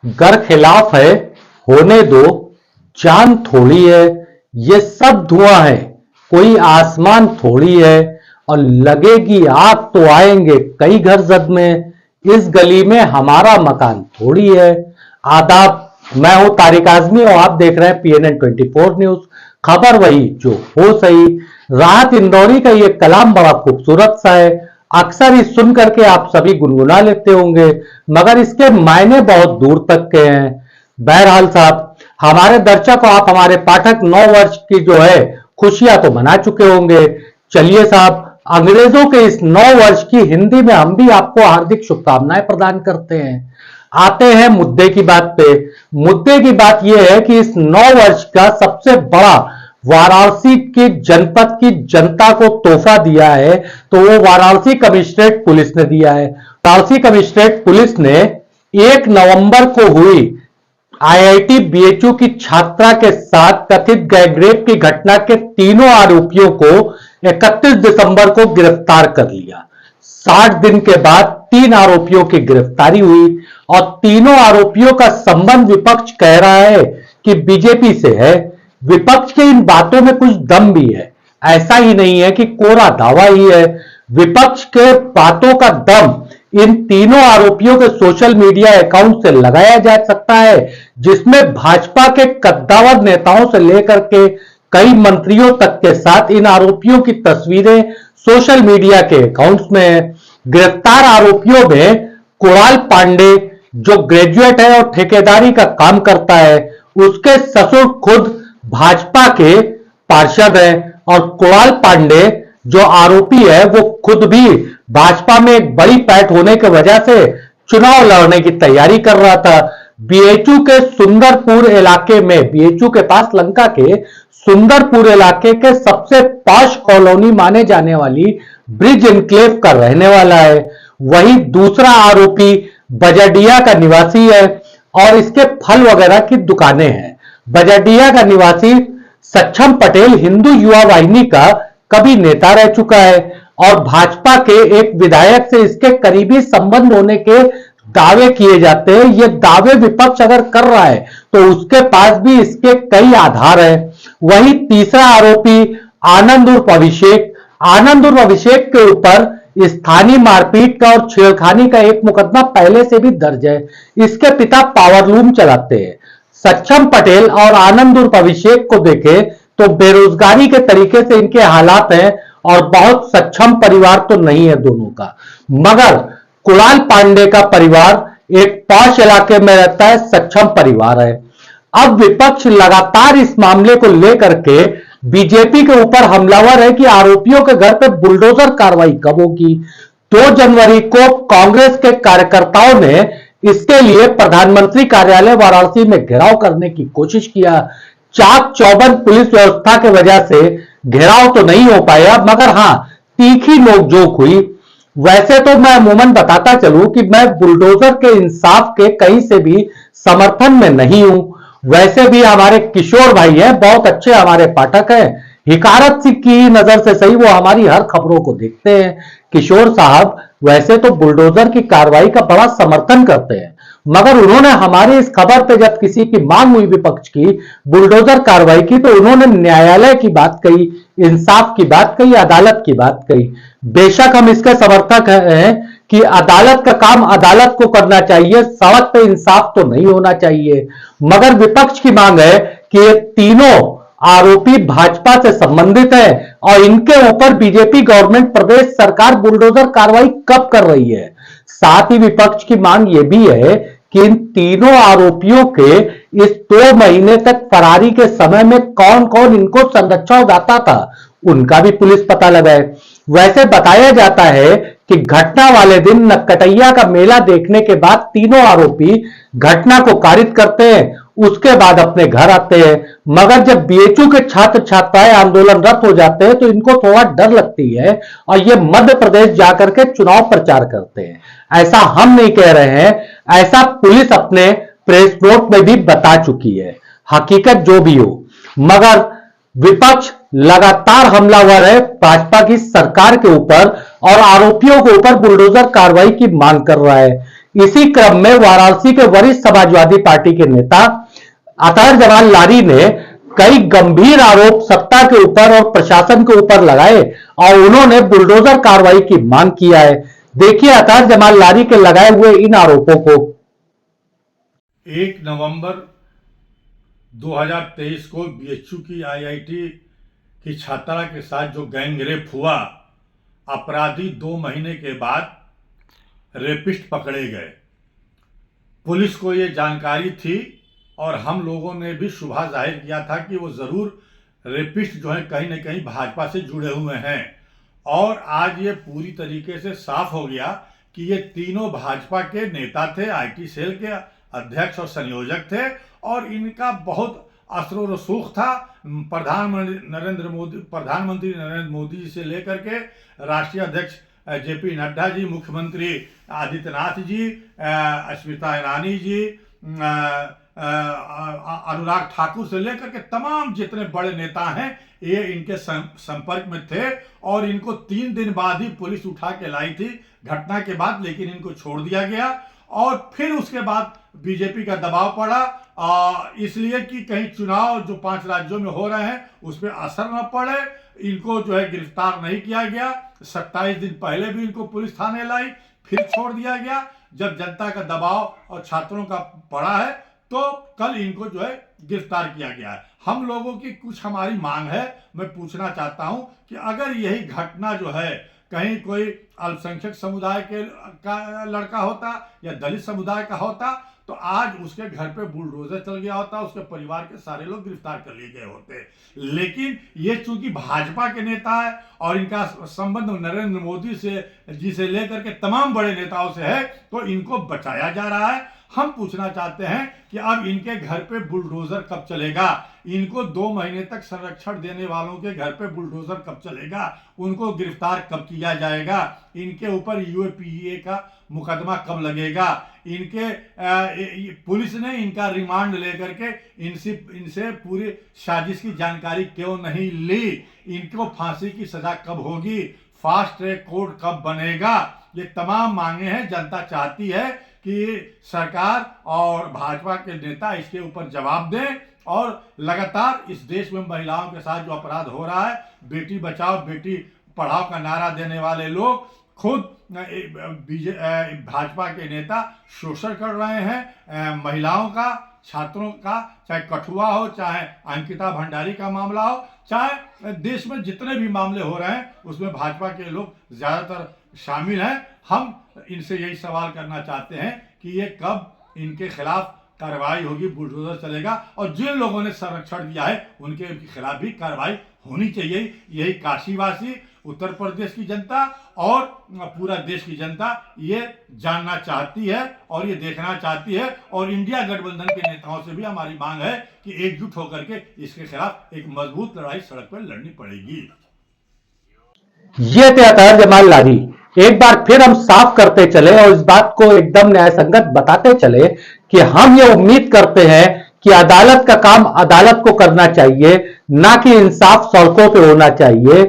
घर खिलाफ है, होने दो, जान थोड़ी है, ये सब धुआं है, कोई आसमान थोड़ी है, और लगेगी आग तो आएंगे कई घर जद में, इस गली में हमारा मकान थोड़ी है। आदाब, मैं हूं तारिक आजमी और आप देख रहे हैं PNN 24 न्यूज। खबर वही जो हो सही। राहत इंदौरी का ये कलाम बड़ा खूबसूरत सा है, अक्सर इस सुन करके आप सभी गुनगुना लेते होंगे, मगर इसके मायने बहुत दूर तक के हैं। बहरहाल साहब, हमारे दर्शक और आप हमारे पाठक 9 वर्ष की जो है खुशियां तो मना चुके होंगे। चलिए साहब, अंग्रेजों के इस 9 वर्ष की हिंदी में हम भी आपको हार्दिक शुभकामनाएं प्रदान करते हैं। आते हैं मुद्दे की बात पे। मुद्दे की बात यह है कि इस 9 वर्ष का सबसे बड़ा वाराणसी की जनपद की जनता को तोहफा दिया है, तो वो वाराणसी कमिश्नरेट पुलिस ने दिया है। वाराणसी कमिश्नरेट पुलिस ने 1 नवंबर को हुई IIT BHU की छात्रा के साथ कथित गैंगरेप की घटना के तीनों आरोपियों को 31 दिसंबर को गिरफ्तार कर लिया। 60 दिन के बाद 3 आरोपियों की गिरफ्तारी हुई और तीनों आरोपियों का संबंध विपक्ष कह रहा है कि बीजेपी से है। विपक्ष के इन बातों में कुछ दम भी है, ऐसा ही नहीं है कि कोरा दावा ही है। विपक्ष के बातों का दम इन तीनों आरोपियों के सोशल मीडिया अकाउंट से लगाया जा सकता है, जिसमें भाजपा के कद्दावर नेताओं से लेकर के कई मंत्रियों तक के साथ इन आरोपियों की तस्वीरें सोशल मीडिया के अकाउंट्स में है। गिरफ्तार आरोपियों में कुणाल पांडे, जो ग्रेजुएट है और ठेकेदारी का काम करता है, उसके ससुर खुद भाजपा के पार्षद हैं, और कुणाल पांडे जो आरोपी है वो खुद भी भाजपा में एक बड़ी पैठ होने की वजह से चुनाव लड़ने की तैयारी कर रहा था। BHU के सुंदरपुर इलाके में, BHU के पास लंका के सुंदरपुर इलाके के सबसे पॉश कॉलोनी माने जाने वाली ब्रिज इनक्लेव का रहने वाला है। वही दूसरा आरोपी बजडिया का निवासी है और इसके फल वगैरह की दुकानें हैं। बजडिया का निवासी सक्षम पटेल हिंदू युवा वाहिनी का कभी नेता रह चुका है और भाजपा के एक विधायक से इसके करीबी संबंध होने के दावे किए जाते हैं। ये दावे विपक्ष अगर कर रहा है तो उसके पास भी इसके कई आधार हैं। वही तीसरा आरोपी आनंद उर्फ अभिषेक, आनंद उर्फ अभिषेक के ऊपर स्थानीय मारपीट का और छेड़खानी का एक मुकदमा पहले से भी दर्ज है। इसके पिता पावरलूम चलाते हैं। सक्षम पटेल और आनंद उर्फ अभिषेक को देखें तो बेरोजगारी के तरीके से इनके हालात हैं और बहुत सक्षम परिवार तो नहीं है दोनों का। मगर कुणाल पांडे का परिवार एक पॉश इलाके में रहता है, सक्षम परिवार है। अब विपक्ष लगातार इस मामले को लेकर के बीजेपी के ऊपर हमलावर है कि आरोपियों के घर पे बुलडोजर कार्रवाई कब होगी। 2 जनवरी को कांग्रेस के कार्यकर्ताओं ने इसके लिए प्रधानमंत्री कार्यालय वाराणसी में घेराव करने की कोशिश किया। चाक चौबंद पुलिस व्यवस्था की वजह से घेराव तो नहीं हो पाया, मगर हां, तीखी नोकझोंक हुई। वैसे तो मैं अमूमन बताता चलूं कि मैं बुलडोजर के इंसाफ के कहीं से भी समर्थन में नहीं हूं। वैसे भी हमारे किशोर भाई हैं, बहुत अच्छे हमारे पाठक हैं, हिकारत की नजर से सही वो हमारी हर खबरों को देखते हैं। किशोर साहब वैसे तो बुलडोजर की कार्रवाई का बड़ा समर्थन करते हैं, मगर उन्होंने हमारी इस खबर पे जब किसी की मांग हुई विपक्ष की बुलडोजर कार्रवाई की, तो उन्होंने न्यायालय की बात कही, इंसाफ की बात कही, अदालत की बात कही। बेशक हम इसके समर्थक हैं कि अदालत का काम अदालत को करना चाहिए, सड़क पे इंसाफ तो नहीं होना चाहिए। मगर विपक्ष की मांग है कि ये तीनों आरोपी भाजपा से संबंधित है और इनके ऊपर बीजेपी गवर्नमेंट, प्रदेश सरकार बुलडोजर कार्रवाई कब कर रही है। साथ ही विपक्ष की मांग यह भी है कि इन तीनों आरोपियों के इस 2 महीने तक फरारी के समय में कौन कौन इनको संरक्षण दाता था, उनका भी पुलिस पता लगाए। वैसे बताया जाता है कि घटना वाले दिन नक्कटैया का मेला देखने के बाद तीनों आरोपी घटना को कारित करते हैं, उसके बाद अपने घर आते हैं। मगर जब BHU के छात्र छात्राएं आंदोलनरत हो जाते हैं तो इनको थोड़ा डर लगती है और ये मध्य प्रदेश जाकर के चुनाव प्रचार करते हैं। ऐसा हम नहीं कह रहे हैं, ऐसा पुलिस अपने प्रेस नोट में भी बता चुकी है। हकीकत जो भी हो, मगर विपक्ष लगातार हमलावर है भाजपा की सरकार के ऊपर और आरोपियों के ऊपर बुलडोजर कार्रवाई की मांग कर रहा है। इसी क्रम में वाराणसी के वरिष्ठ समाजवादी पार्टी के नेता अतार जमाल लारी ने कई गंभीर आरोप सत्ता के ऊपर और प्रशासन के ऊपर लगाए और उन्होंने बुलडोजर कार्रवाई की मांग किया है। देखिए अतार जमाल लारी के लगाए हुए इन आरोपों को। 1 नवंबर 2023 को बीएचयू की आईआईटी की छात्रा के साथ जो गैंगरेप हुआ, अपराधी 2 महीने के बाद रेपिस्ट पकड़े गए। पुलिस को ये जानकारी थी और हम लोगों ने भी शुबा जाहिर किया था कि वो ज़रूर रेपिस्ट जो है कहीं न कहीं भाजपा से जुड़े हुए हैं। और आज ये पूरी तरीके से साफ हो गया कि ये तीनों भाजपा के नेता थे, आईटी सेल के अध्यक्ष और संयोजक थे और इनका बहुत असर रसूख था प्रधानमंत्री नरेंद्र मोदी जी से लेकर के राष्ट्रीय अध्यक्ष जेपी नड्डा जी, मुख्यमंत्री आदित्यनाथ जी, स्मृति ईरानी जी, अनुराग ठाकुर से लेकर के तमाम जितने बड़े नेता हैं ये इनके संपर्क में थे और इनको 3 दिन बाद ही पुलिस उठा के लाई थी घटना के बाद, लेकिन इनको छोड़ दिया गया। और फिर उसके बाद बीजेपी का दबाव पड़ा इसलिए कि कहीं चुनाव जो 5 राज्यों में हो रहे हैं उस पर असर न पड़े, इनको जो है गिरफ्तार नहीं किया गया। 27 दिन पहले भी इनको पुलिस थाने लाई, फिर छोड़ दिया गया। जब जनता का दबाव और छात्रों का पड़ा है तो कल इनको जो है गिरफ्तार किया गया है। हम लोगों की कुछ हमारी मांग है, मैं पूछना चाहता हूं कि अगर यही घटना जो है कहीं कोई अल्पसंख्यक समुदाय का लड़का होता या दलित समुदाय का होता तो आज उसके घर पे बुलडोजर चल गया होता, उसके परिवार के सारे लोग गिरफ्तार कर लिए गए होते। लेकिन ये चूंकि भाजपा के नेता है और इनका संबंध नरेंद्र मोदी जी से लेकर के तमाम बड़े नेताओं से है तो इनको बचाया जा रहा है। हम पूछना चाहते हैं कि अब इनके घर पे बुलडोजर कब चलेगा? इनको 2 महीने तक संरक्षण देने वालों के घर पे बुलडोजर कब चलेगा? उनको गिरफ्तार कब किया जाएगा? इनके ऊपर यूएपीए का मुकदमा कब लगेगा? इनके पुलिस ने इनका रिमांड लेकर के इनसे पूरी साजिश की जानकारी क्यों नहीं ली? इनको फांसी की सजा कब होगी? फास्ट ट्रैक कोर्ट कब बनेगा? ये तमाम मांगे हैं। जनता चाहती है कि सरकार और भाजपा के नेता इसके ऊपर जवाब दें और लगातार इस देश में महिलाओं के साथ जो अपराध हो रहा है, बेटी बचाओ बेटी पढ़ाओ का नारा देने वाले लोग खुद भाजपा के नेता शोषण कर रहे हैं महिलाओं का, छात्रों का, चाहे कठुआ हो, चाहे अंकिता भंडारी का मामला हो, चाहे देश में जितने भी मामले हो रहे हैं उसमें भाजपा के लोग ज्यादातर शामिल हैं। हम इनसे यही सवाल करना चाहते हैं कि ये कब इनके खिलाफ कार्रवाई होगी, बुलडोजर चलेगा और जिन लोगों ने संरक्षण दिया है उनके खिलाफ भी कार्रवाई होनी चाहिए। यही काशीवासी, उत्तर प्रदेश की जनता और पूरा देश की जनता ये जानना चाहती है और ये देखना चाहती है। और इंडिया गठबंधन के नेताओं से भी हमारी मांग है कि एकजुट होकर के इसके खिलाफ एक मजबूत लड़ाई सड़क पर लड़नी पड़ेगी। ये थे अतार जमाल लारी। एक बार फिर हम साफ करते चले और इस बात को एकदम न्यायसंगत बताते चले कि हम ये उम्मीद करते हैं कि अदालत का काम अदालत को करना चाहिए, ना कि इंसाफ सड़कों पे होना चाहिए।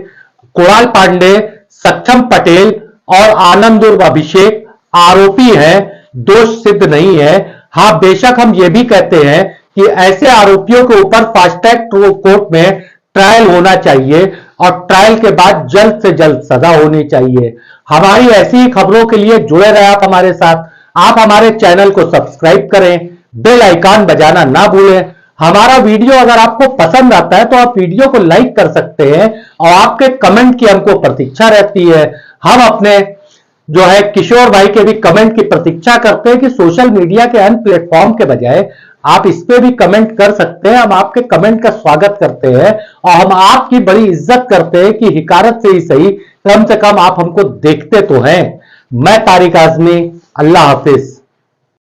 कुणाल पांडे, सक्षम पटेल और आनंद उर्फ अभिषेक आरोपी हैं, दोष सिद्ध नहीं है। हाँ, बेशक हम ये भी कहते हैं कि ऐसे आरोपियों के ऊपर फास्ट ट्रैक कोर्ट में ट्रायल होना चाहिए और ट्रायल के बाद जल्द से जल्द सजा होनी चाहिए। हमारी ऐसी ही खबरों के लिए जुड़े रहे आप हमारे साथ। आप हमारे चैनल को सब्सक्राइब करें, बेल आइकन बजाना ना भूलें। हमारा वीडियो अगर आपको पसंद आता है तो आप वीडियो को लाइक कर सकते हैं और आपके कमेंट की हमको प्रतीक्षा रहती है। हम अपने जो है किशोर भाई के भी कमेंट की प्रतीक्षा करते हैं कि सोशल मीडिया के अन्य प्लेटफॉर्म के बजाय आप इस पे भी कमेंट कर सकते हैं। हम आपके कमेंट का स्वागत करते हैं और हम आपकी बड़ी इज्जत करते हैं कि हिकारत से ही सही, कम से कम आप हमको देखते तो हैं। मैं तारिक आजमी, अल्लाह हाफिज।